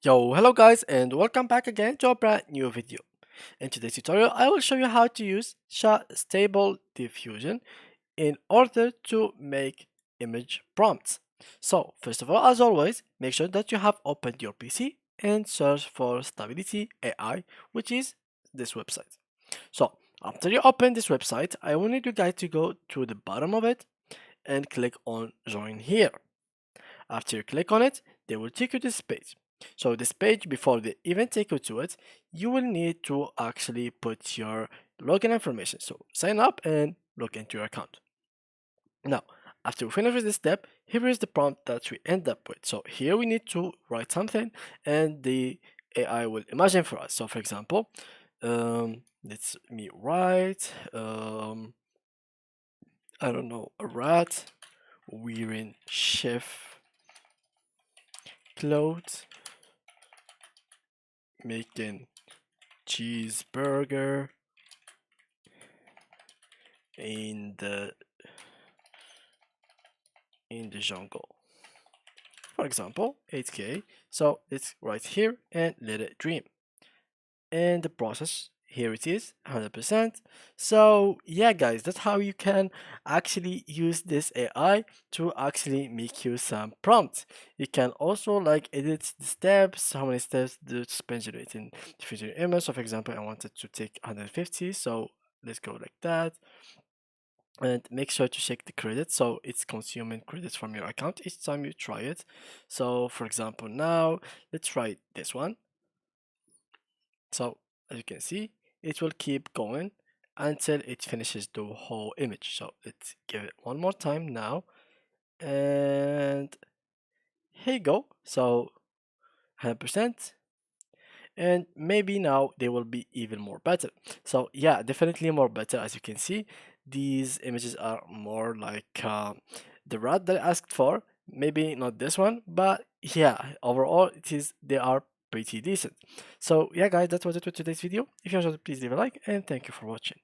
Yo, hello guys and welcome back again to a brand new video. In today's tutorial, I will show you how to use Stable Diffusion in order to make image prompts. So, first of all, as always, make sure that you have opened your PC and search for Stability AI, which is this website. So, after you open this website, I will need you guys to go to the bottom of it and click on Join Here. After you click on it, they will take you to this page. So this page, before they even take you to it, you will need to actually put your login information. So sign up and log into your account. Now, after we finish with this step, here is the prompt that we end up with. So here we need to write something and the AI will imagine for us. So for example, let's me write, I don't know, a rat wearing chef clothes making cheeseburger in the jungle, for example 8k. So it's right here and let it dream, and the process here it is 100%. So yeah guys, that's how you can actually use this AI to actually make you some prompts. You can also like edit the steps, how many steps do spend generating diffusion image. So for example, I wanted to take 150, so let's go like that, and make sure to check the credits, so it's consuming credits from your account each time you try it. So for example, now let's try this one. So as you can see, it will keep going until it finishes the whole image. So let's give it one more time now, and here you go. So 100%, and maybe now they will be even more better. So yeah, definitely more better. As you can see, these images are more like the rat that I asked for. Maybe not this one, but yeah, overall they are pretty decent. So yeah guys, that was it with today's video. If you enjoyed it, please leave a like, and thank you for watching.